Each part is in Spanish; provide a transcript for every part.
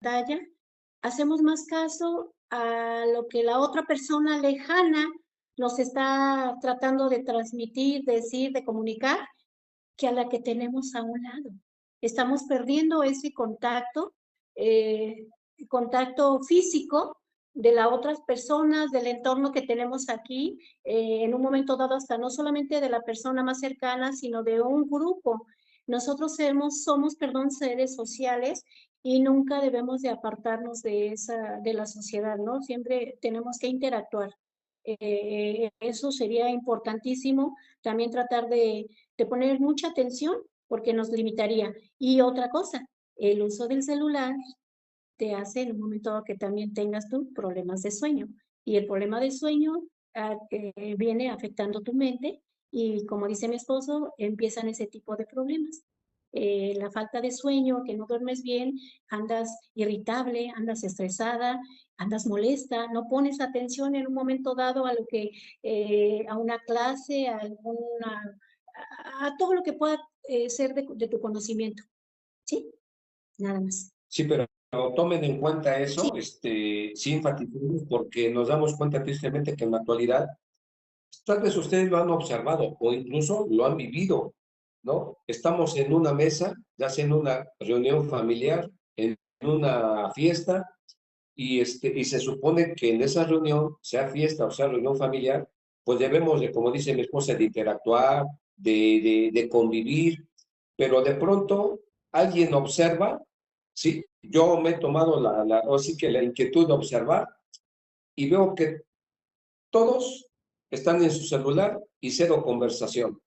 pantalla, hacemos más caso a lo que la otra persona lejana nos está tratando de transmitir, decir, de comunicar, que a la que tenemos a un lado. Estamos perdiendo ese contacto físico de las otras personas, del entorno que tenemos aquí, en un momento dado hasta no solamente de la persona más cercana, sino de un grupo. Nosotros somos, seres sociales y nunca debemos de apartarnos de la sociedad, ¿no? Siempre tenemos que interactuar. Eso sería importantísimo, también tratar de poner mucha atención porque nos limitaría. Y otra cosa, el uso del celular te hace en un momento dado que también tengas tú problemas de sueño. Y el problema de sueño viene afectando tu mente y como dice mi esposo, empiezan ese tipo de problemas. La falta de sueño, que no duermes bien, andas irritable, andas estresada, andas molesta, no pones atención en un momento dado a lo que, a una clase, a todo lo que pueda ser de tu conocimiento. ¿Sí? Nada más. Sí, pero tomen en cuenta Sí. eso, sí enfatizamos, porque nos damos cuenta tristemente que en la actualidad, tal vez ustedes lo han observado o incluso lo han vivido, ¿no? Estamos en una mesa, ya sea en una reunión familiar, en una fiesta, y se supone que en esa reunión, sea fiesta o sea reunión familiar, pues debemos de, como dice mi esposa, de interactuar, de convivir, pero de pronto alguien observa, ¿sí? Yo me he tomado o sí que la inquietud de observar y veo que todos están en su celular y cero conversación.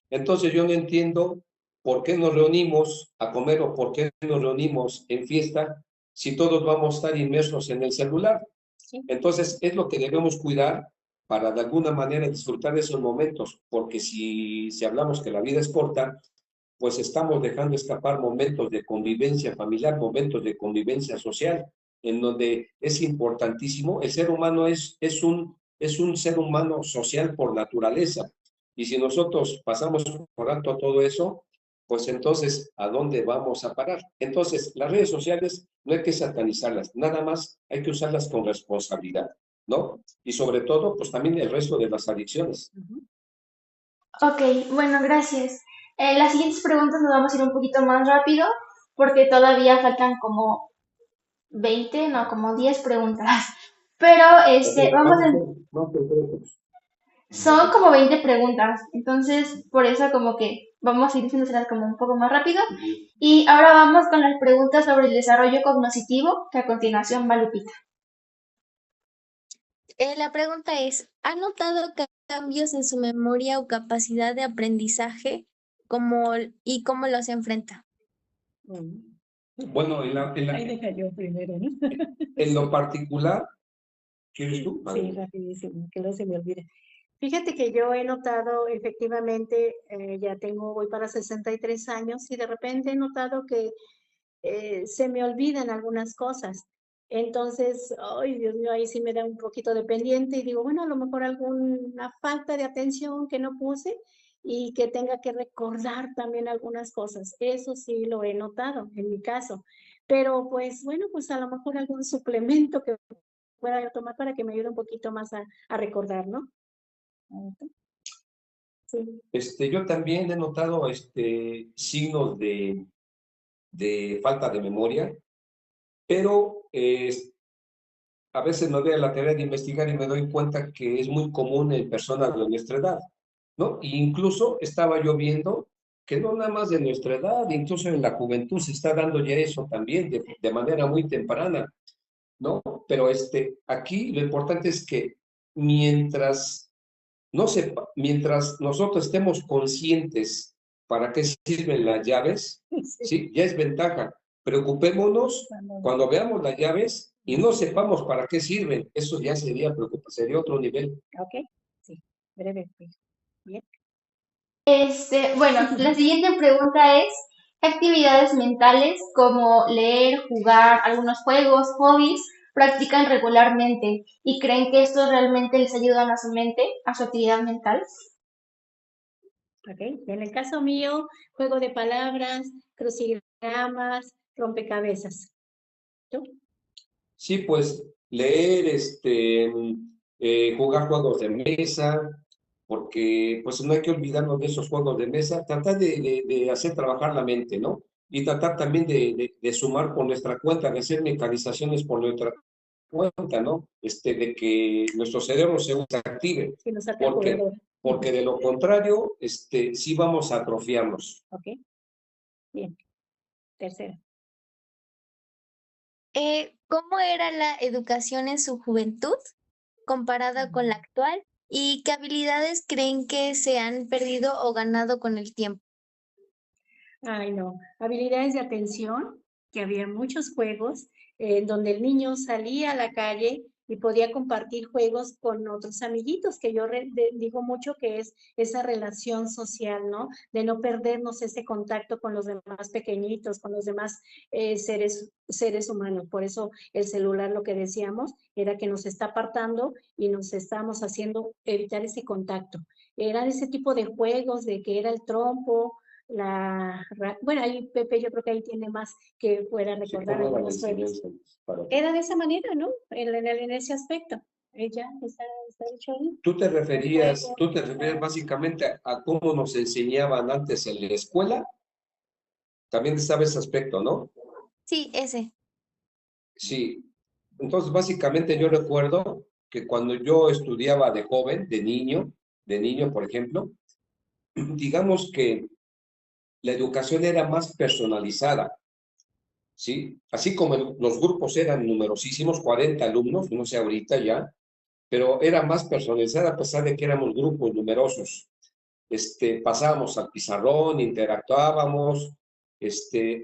Entonces yo no entiendo por qué nos reunimos a comer o por qué nos reunimos en fiesta si todos vamos a estar inmersos en el celular. Sí. Entonces es lo que debemos cuidar para de alguna manera disfrutar de esos momentos, porque si hablamos que la vida es corta, pues estamos dejando escapar momentos de convivencia familiar, momentos de convivencia social, en donde es importantísimo. El ser humano es un ser humano social por naturaleza. Y si nosotros pasamos por alto todo eso, pues entonces, ¿a dónde vamos a parar? Entonces, las redes sociales no hay que satanizarlas, nada más hay que usarlas con responsabilidad, ¿no? Y sobre todo, pues también el resto de las adicciones. Ujú. Ok, bueno, gracias. Las siguientes preguntas nos vamos a ir un poquito más rápido porque todavía faltan como 20, no, como 10 preguntas. Pero Ok, vamos a, vamos a son como 20 preguntas, entonces por eso como que vamos a ir haciéndoselas como un poco más rápido. Y ahora vamos con las preguntas sobre el desarrollo cognitivo, que a continuación va Lupita. La pregunta es, ¿ha notado cambios en su memoria o capacidad de aprendizaje y cómo los enfrenta? Bueno, Ahí deja yo primero, ¿no? en lo Sí, particular, ¿quieres tú? sí, rapidísimo, que no se me olvide. Fíjate que yo he notado efectivamente, voy para 63 años y de repente he notado que se me olvidan algunas cosas. Entonces, ay, Dios mío, ahí sí me da un poquito de pendiente y digo, bueno, a lo mejor alguna falta de atención que no puse y que tenga que recordar también algunas cosas. Eso sí lo he notado en mi caso. Pero pues bueno, pues a lo mejor algún suplemento que pueda yo tomar para que me ayude un poquito más a recordar, ¿no? Sí. Yo también he notado signos de falta de memoria, pero a veces me doy a la tarea de investigar y me doy cuenta que es muy común en personas de nuestra edad, ¿no? E incluso estaba yo viendo que no nada más de nuestra edad, incluso en la juventud se está dando ya eso también de manera muy temprana, ¿no? Pero aquí lo importante es que mientras mientras nosotros estemos conscientes para qué sirven las llaves, Sí. ¿sí? Ya es ventaja. Preocupémonos cuando veamos las llaves y no sepamos para qué sirven. Eso ya sería sería otro nivel. Ok, sí, breve, pues. Bien. Bueno, la siguiente pregunta es, ¿qué actividades mentales como leer, jugar, algunos juegos, hobbies, practican regularmente y creen que esto realmente les ayudan a su mente, a su actividad mental? Ok, en el caso mío, juego de palabras, crucigramas, rompecabezas. ¿Tú? Sí, pues leer, jugar juegos de mesa, porque pues no hay que olvidarnos de esos juegos de mesa, tratar de hacer trabajar la mente, ¿no? Y tratar también de sumar por nuestra cuenta, de hacer mecanizaciones por nuestra cuenta, ¿no? De que nuestro cerebro se active, Que nos saca el porque, jugador. porque de lo contrario, sí vamos a atrofiarnos. Ok, bien. Tercera. ¿Cómo era la educación en su juventud comparada con la actual? ¿Y qué habilidades creen que se han perdido o ganado con el tiempo? Ay, no. Habilidades de atención, que había muchos juegos en donde el niño salía a la calle y podía compartir juegos con otros amiguitos, que yo digo mucho que es esa relación social, ¿no? De no perdernos ese contacto con los demás pequeñitos, con los demás seres humanos. Por eso el celular, lo que decíamos, era que nos está apartando y nos estamos haciendo evitar ese contacto. Eran ese tipo de juegos, de que era el trompo, bueno, ahí Pepe yo creo que ahí tiene más que pueda Sí, recordar ¿cómo era la algunos juegos. enseñanza? Para... Era de esa manera, ¿no? En ese aspecto. Ella está hecho ahí. tú te referías básicamente a cómo nos enseñaban antes en la escuela. También estaba ese aspecto, ¿no? Sí, ese. Sí. Entonces, básicamente yo recuerdo que cuando yo estudiaba de joven, de niño, por ejemplo, digamos que la educación era más personalizada, ¿sí? Así como los grupos eran numerosísimos, 40 alumnos, no sé ahorita ya, pero era más personalizada a pesar de que éramos grupos numerosos. Pasábamos al pizarrón, interactuábamos.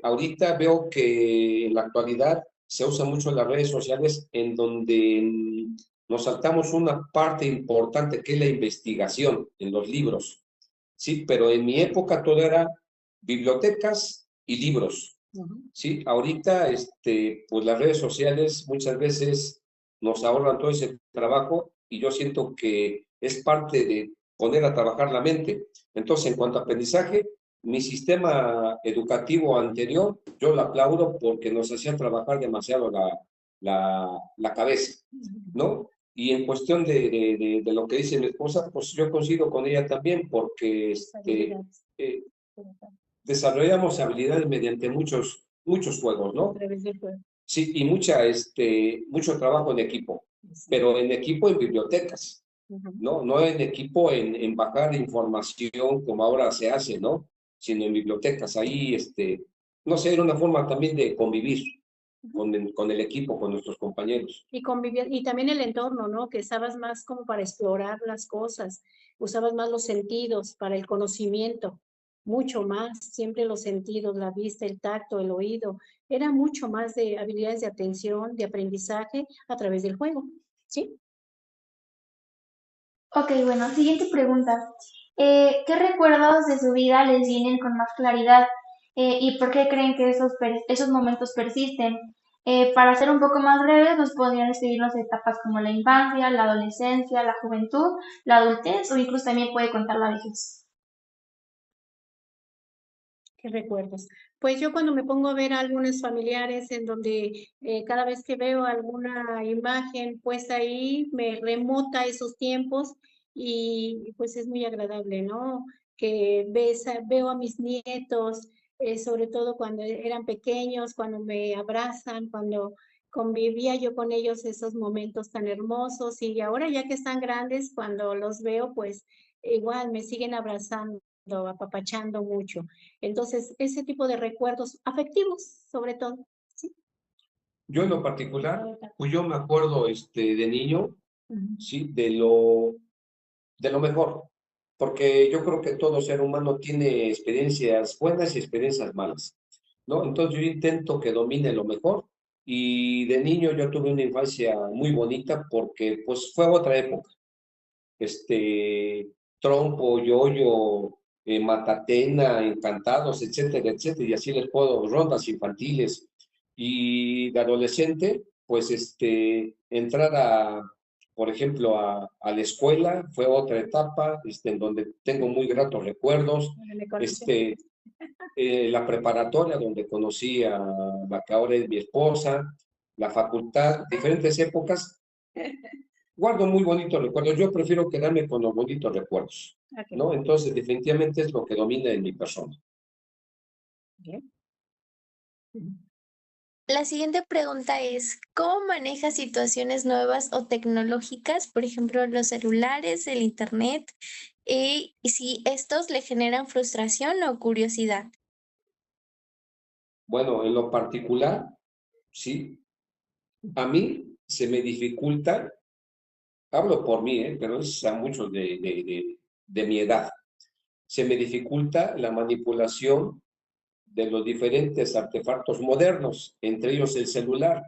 Ahorita veo que en la actualidad se usan mucho las redes sociales en donde nos saltamos una parte importante que es la investigación en los libros, ¿sí? Pero en mi época todo era bibliotecas y libros, ¿sí? Ahorita, pues las redes sociales muchas veces nos ahorran todo ese trabajo y yo siento que es parte de poner a trabajar la mente. Entonces, en cuanto a aprendizaje, mi sistema educativo anterior, yo lo aplaudo porque nos hacía trabajar demasiado la cabeza, ¿no? Y en cuestión de lo que dice mi esposa, pues yo coincido con ella también porque desarrollamos habilidades mediante muchos juegos, A ¿no? través del juego. Sí, y mucho trabajo en equipo, pero en equipo en bibliotecas, ¿no? No en equipo en bajar información como ahora se hace, ¿no? Sino en bibliotecas. Ahí, no sé, era una forma también de convivir con el equipo, con nuestros compañeros. Y convivir, y también el entorno, ¿no? Que usabas más como para explorar las cosas, usabas más los sentidos para el conocimiento, mucho más, siempre los sentidos, la vista, el tacto, el oído, era mucho más de habilidades de atención, de aprendizaje a través del juego, ¿sí? Ok, bueno, siguiente pregunta. ¿Qué recuerdos de su vida les vienen con más claridad? ¿Y por qué creen que esos momentos persisten? Para ser un poco más breves, nos podrían describir las etapas como la infancia, la adolescencia, la juventud, la adultez o incluso también puede contar la vejez. ¿Qué recuerdos? Pues yo cuando me pongo a ver álbumes familiares en donde cada vez que veo alguna imagen puesta ahí, me remota a esos tiempos y pues es muy agradable, ¿no? Que veo a mis nietos, sobre todo cuando eran pequeños, cuando me abrazan, cuando convivía yo con ellos esos momentos tan hermosos y ahora ya que están grandes, cuando los veo, pues igual me siguen abrazando, apapachando mucho. Entonces, ese tipo de recuerdos afectivos, sobre todo, ¿sí? Yo en lo particular, pues yo me acuerdo de niño, Ujú. ¿sí? De lo mejor, porque yo creo que todo ser humano tiene experiencias buenas y experiencias malas, ¿no? Entonces yo intento que domine lo mejor y de niño yo tuve una infancia muy bonita porque pues fue otra época, trompo, yoyo, matatena, encantados, etcétera, etcétera, y así les puedo, rondas infantiles. Y de adolescente, pues entrar por ejemplo, a la escuela fue otra etapa, en donde tengo muy gratos recuerdos. Me conocí. La preparatoria, donde conocí a la que ahora es mi esposa, la facultad, diferentes épocas, guardo muy bonitos recuerdos. Yo prefiero quedarme con los bonitos recuerdos, Ok, ¿no? Entonces, definitivamente es lo que domina en mi persona. bien. La siguiente pregunta es, ¿cómo maneja situaciones nuevas o tecnológicas, por ejemplo, los celulares, el internet, y si estos le generan frustración o curiosidad? Bueno, en lo particular, sí, a mí se me dificulta, hablo por mí, pero es a muchos de mi edad, se me dificulta la manipulación de los diferentes artefactos modernos, entre ellos el celular,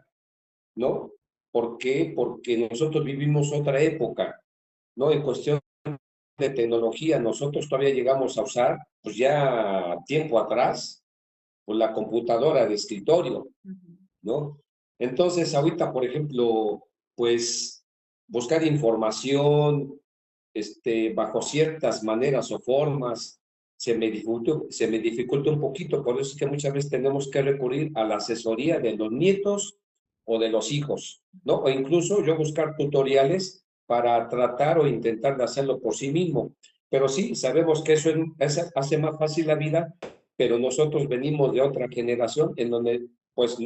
¿no? ¿Por qué? Porque nosotros vivimos otra época, ¿no? En cuestión de tecnología, nosotros todavía llegamos a usar, pues ya tiempo atrás, pues la computadora de escritorio, ¿no? Entonces, ahorita, por ejemplo, pues buscar información, bajo ciertas maneras o formas, se me dificulta un poquito, por eso es que muchas veces tenemos que recurrir a la asesoría de los nietos o de los hijos, ¿no? O incluso yo buscar tutoriales para tratar o intentar de hacerlo por sí mismo. Pero sí, sabemos que eso hace más fácil la vida, pero nosotros venimos de otra generación en donde pues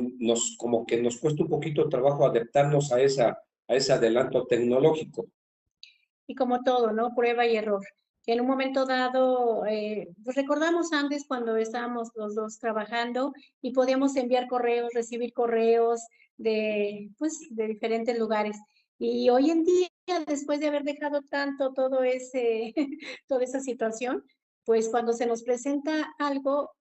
como que nos cuesta un poquito trabajo adaptarnos a ese adelanto tecnológico. Y como todo, ¿no? Prueba y error. Que en un momento dado, pues recordamos antes cuando estábamos los dos trabajando y podíamos enviar correos, recibir correos de, pues, de diferentes lugares. Y hoy en día, después de haber dejado tanto todo ese, toda esa situación, pues cuando se nos presenta algo,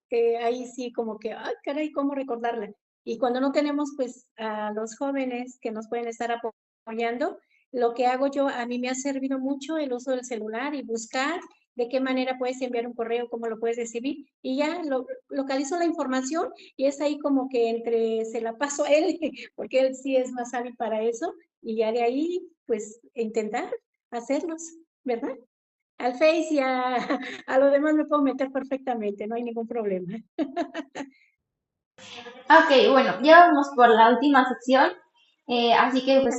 ahí sí como que, ay, caray, ¿cómo recordarla? Y cuando no tenemos, pues, a los jóvenes que nos pueden estar apoyando, lo que hago yo, a mí me ha servido mucho el uso del celular y buscar de qué manera puedes enviar un correo, cómo lo puedes recibir, y ya localizo la información y es ahí como que entre se la paso a él, porque él sí es más hábil para eso, y ya de ahí, pues, intentar hacerlos, ¿verdad? Al Face y a lo demás me puedo meter perfectamente, no hay ningún problema. Ok, bueno, ya vamos por la última sección, así que pues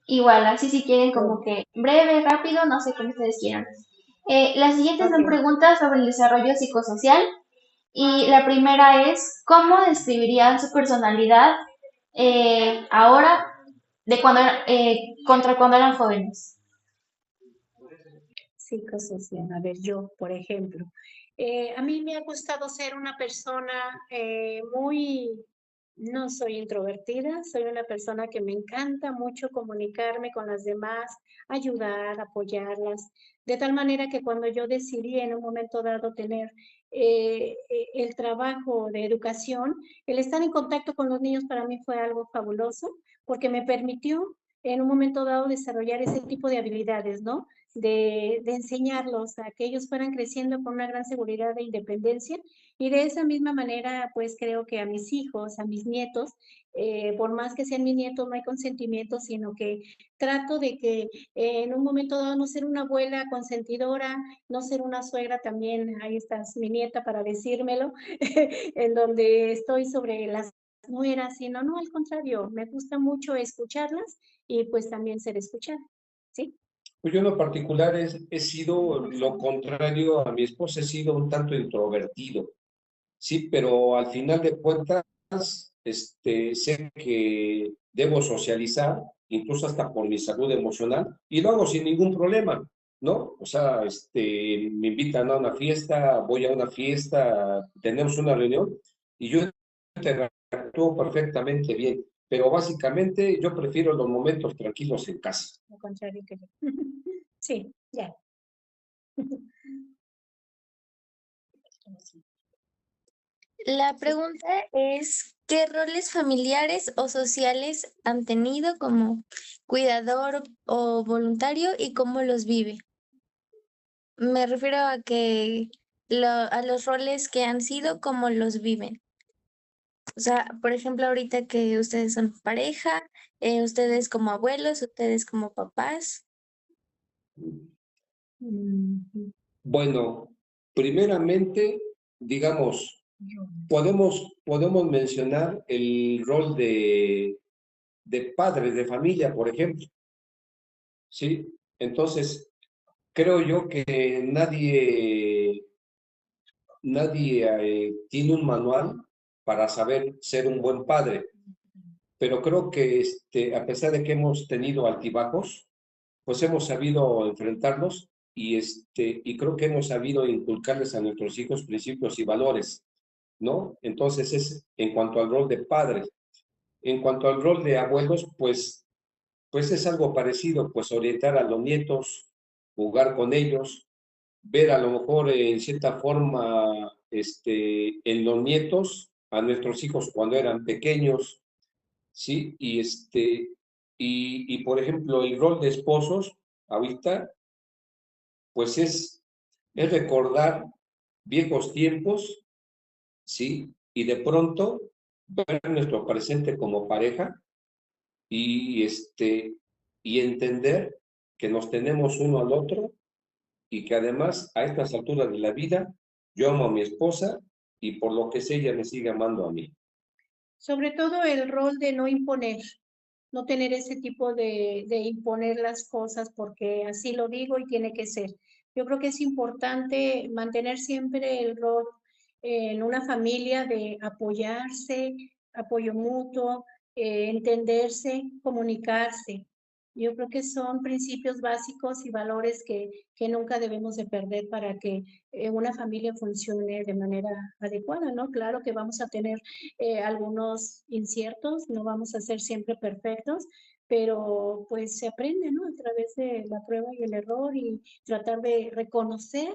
igual, así si quieren como que breve, rápido, no sé cómo ustedes quieran. Las siguientes son Ok. preguntas sobre el desarrollo psicosocial y la primera es, ¿cómo describirían su personalidad ahora de contra cuando eran jóvenes? Psicosocial. A ver, yo, por ejemplo, a mí me ha gustado ser una persona no soy introvertida, soy una persona que me encanta mucho comunicarme con las demás, ayudar, apoyarlas, de tal manera que cuando yo decidí en un momento dado tener el trabajo de educación, el estar en contacto con los niños para mí fue algo fabuloso porque me permitió en un momento dado desarrollar ese tipo de habilidades, ¿no? De enseñarlos a que ellos fueran creciendo con una gran seguridad e independencia. Y de esa misma manera, pues creo que a mis hijos, a mis nietos, por más que sean mis nietos, no hay consentimiento, sino que trato de que en un momento dado no ser una abuela consentidora, no ser una suegra también, ahí estás mi nieta para decírmelo, en donde estoy sobre las nueras, sino no, al contrario, me gusta mucho escucharlas y pues también ser escuchada, ¿sí? Pues yo en lo particular he sido lo contrario a mi esposa, he sido un tanto introvertido, sí, pero al final de cuentas, sé que debo socializar, incluso hasta por mi salud emocional, y lo hago sin ningún problema, ¿no? O sea, me invitan a una fiesta, voy a una fiesta, tenemos una reunión, y yo interactúo perfectamente bien, pero básicamente yo prefiero los momentos tranquilos en casa. Lo contrario que yo. Sí, ya. La pregunta es, ¿qué roles familiares o sociales han tenido como cuidador o voluntario y cómo los vive? Me refiero a que a los roles que han sido, cómo los viven. O sea, por ejemplo, ahorita que ustedes son pareja, ustedes como abuelos, ustedes como papás. Ujú. Bueno, primeramente, digamos, Podemos mencionar el rol de padre de familia, por ejemplo, ¿sí? Entonces, creo yo que nadie tiene un manual para saber ser un buen padre, pero creo que a pesar de que hemos tenido altibajos, pues hemos sabido enfrentarlos y creo que hemos sabido inculcarles a nuestros hijos principios y valores, ¿no? Entonces es en cuanto al rol de padres. En cuanto al rol de abuelos, pues es algo parecido, pues orientar a los nietos, jugar con ellos, ver a lo mejor en cierta forma en los nietos a nuestros hijos cuando eran pequeños, ¿sí? Y por ejemplo, el rol de esposos, ahorita, pues es recordar viejos tiempos, ¿sí? Y de pronto ver nuestro presente como pareja y, y entender que nos tenemos uno al otro y que además a estas alturas de la vida yo amo a mi esposa y por lo que sé ella me sigue amando a mí. Sobre todo el rol de no imponer, no tener ese tipo de imponer las cosas porque así lo digo y tiene que ser. Yo creo que es importante mantener siempre el rol en una familia de apoyarse, apoyo mutuo, entenderse, comunicarse. Yo creo que son principios básicos y valores que nunca debemos de perder para que una familia funcione de manera adecuada, ¿no? Claro que vamos a tener algunos inciertos, no vamos a ser siempre perfectos, pero pues se aprende, ¿no? A través de la prueba y el error y tratar de reconocer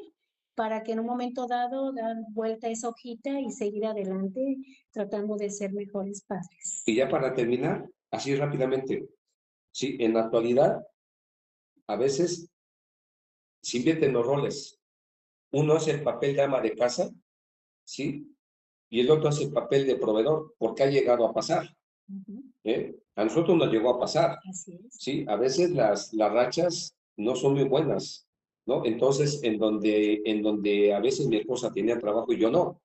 para que en un momento dado dar vuelta a esa hojita y seguir adelante tratando de ser mejores padres. Y ya para terminar, así rápidamente, sí, en la actualidad a veces se invierten los roles. Uno hace el papel de ama de casa, ¿sí? Y el otro hace el papel de proveedor, porque ha llegado a pasar. ¿Eh? A nosotros nos llegó a pasar. Así es. Sí, a veces las rachas no son muy buenas, ¿no? Entonces, en donde a veces mi esposa tenía trabajo y yo no.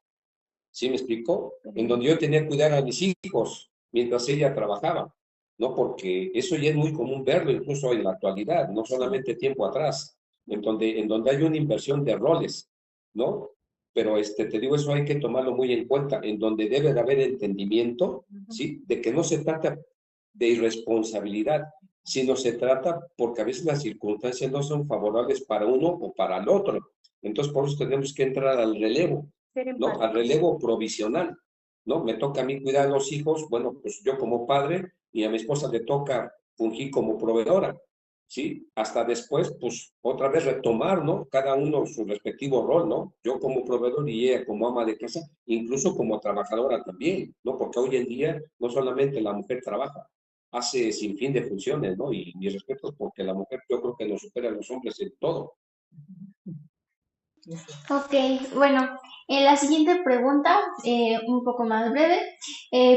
¿Sí me explicó? En donde yo tenía que cuidar a mis hijos mientras ella trabajaba, ¿no? Porque eso ya es muy común verlo incluso en la actualidad, no solamente tiempo atrás, en donde hay una inversión de roles, ¿no? Pero te digo, eso hay que tomarlo muy en cuenta, en donde debe de haber entendimiento, ¿sí? De que no se trata de irresponsabilidad, sino se trata porque a veces las circunstancias no son favorables para uno o para el otro. Entonces, por eso tenemos que entrar al relevo, ¿no? Al relevo provisional, ¿no? Me toca a mí cuidar a los hijos, bueno, pues yo como padre y a mi esposa le toca fungir como proveedora, ¿sí? Hasta después, pues otra vez retomar, ¿no? Cada uno su respectivo rol, ¿no? Yo como proveedor y ella como ama de casa, incluso como trabajadora también, ¿no? Porque hoy en día no solamente la mujer trabaja, hace sin fin de funciones, ¿no? Y mis respetos porque la mujer yo creo que nos supera a los hombres en todo. Ok, bueno, la siguiente pregunta, un poco más breve,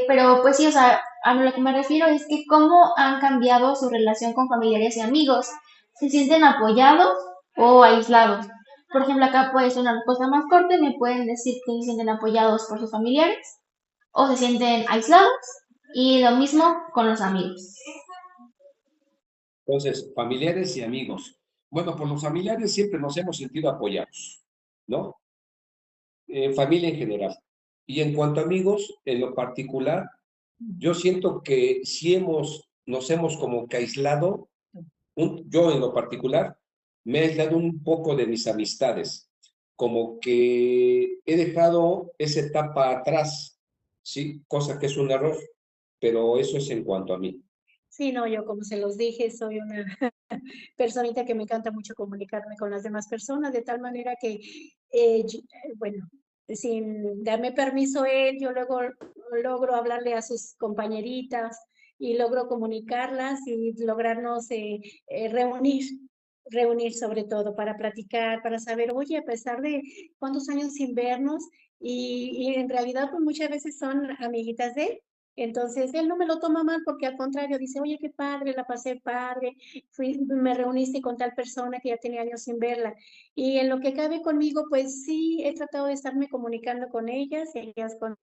pero pues sí, o sea, a lo que me refiero es que cómo han cambiado su relación con familiares y amigos. ¿Se sienten apoyados o aislados? Por ejemplo, acá puede ser una respuesta más corta, me pueden decir que se sienten apoyados por sus familiares o se sienten aislados y lo mismo con los amigos. Entonces, familiares y amigos. Bueno, por los familiares siempre nos hemos sentido apoyados, ¿no? Familia en general. Y en cuanto a amigos, en lo particular, yo siento que sí nos hemos como que aislado, yo en lo particular, me he aislado un poco de mis amistades, como que he dejado esa etapa atrás, ¿sí? Cosa que es un error, pero eso es en cuanto a mí. Sí, no, yo como se los dije, soy una personita que me encanta mucho comunicarme con las demás personas, de tal manera que, bueno, sin darme permiso él, yo luego logro hablarle a sus compañeritas y logro comunicarlas y lograrnos reunir sobre todo para platicar, para saber, oye, a pesar de cuántos años sin vernos, y en realidad pues muchas veces son amiguitas de él, Entonces, él no me lo toma mal porque al contrario dice, oye, qué padre, la pasé padre, me reuniste con tal persona que ya tenía años sin verla. Y en lo que cabe conmigo, pues sí, he tratado de estarme comunicando con ellas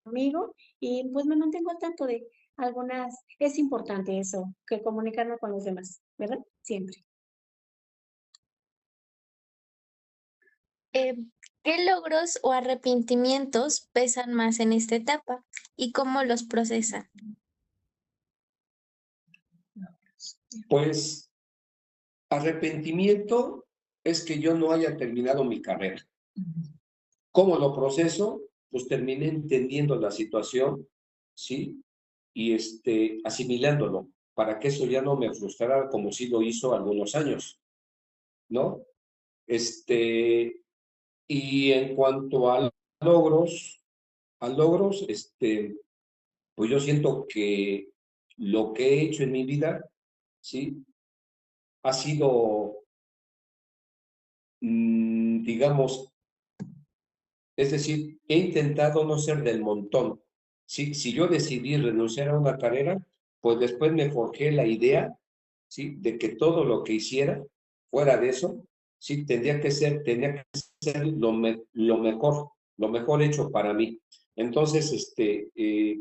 conmigo, y pues me mantengo al tanto de algunas, es importante eso, que comunicarnos con los demás, ¿verdad? Siempre. Eh, ¿Qué logros o arrepentimientos pesan más en esta etapa y cómo los procesan? Pues arrepentimiento es que yo no haya terminado mi carrera. ¿Cómo lo proceso? Pues terminé entendiendo la situación, ¿sí? Y asimilándolo, para que eso ya no me frustrara como sí lo hizo algunos años, ¿no? Y en cuanto a logros, pues yo siento que lo que he hecho en mi vida, ¿sí? Ha sido, digamos, es decir, he intentado no ser del montón. Si yo decidí renunciar a una carrera, pues después me forjé la idea, ¿sí? De que todo lo que hiciera fuera de eso, sí, tenía que ser lo mejor hecho para mí. Entonces,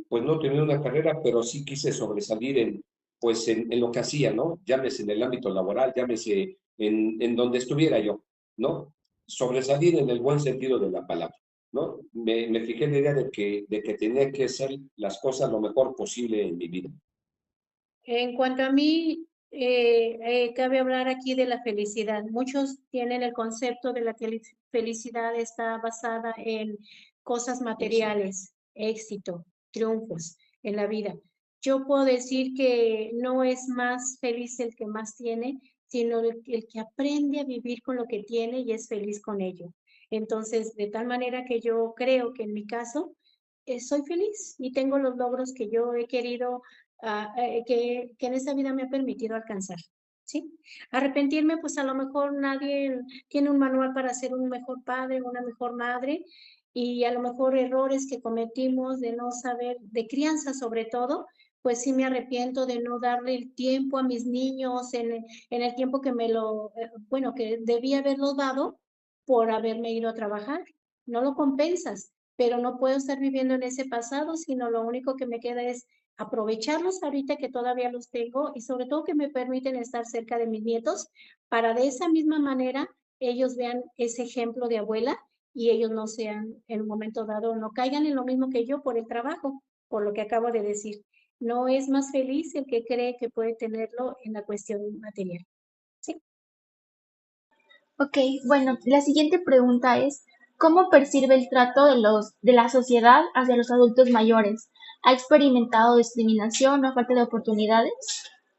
pues no terminé una carrera, pero sí quise sobresalir pues en lo que hacía, ¿no? Llámese en el ámbito laboral, llámese en donde estuviera yo, ¿no? Sobresalir en el buen sentido de la palabra. ¿No? Me fijé en la idea de que tenía que hacer las cosas lo mejor posible en mi vida. En cuanto a mí, cabe hablar aquí de la felicidad. Muchos tienen el concepto de la felicidad está basada en cosas materiales, éxito, triunfos en la vida. Yo puedo decir que no es más feliz el que más tiene, sino el que aprende a vivir con lo que tiene y es feliz con ello. Entonces, de tal manera que yo creo que en mi caso, soy feliz y tengo los logros que yo he querido, que en esta vida me ha permitido alcanzar, ¿sí? Arrepentirme, pues a lo mejor nadie tiene un manual para ser un mejor padre, una mejor madre, y a lo mejor errores que cometimos de no saber, de crianza sobre todo, pues sí me arrepiento de no darle el tiempo a mis niños en el tiempo que bueno, que debía haberlo dado por haberme ido a trabajar. No lo compensas, pero no puedo estar viviendo en ese pasado, sino lo único que me queda es aprovecharlos ahorita que todavía los tengo y sobre todo que me permiten estar cerca de mis nietos para de esa misma manera ellos vean ese ejemplo de abuela y ellos no sean en un momento dado, no caigan en lo mismo que yo por el trabajo, por lo que acabo de decir. No es más feliz el que cree que puede tenerlo en la cuestión material. Sí. Ok, bueno, la siguiente pregunta es, ¿cómo percibe el trato de la sociedad hacia los adultos mayores? ¿Ha experimentado discriminación o falta de oportunidades?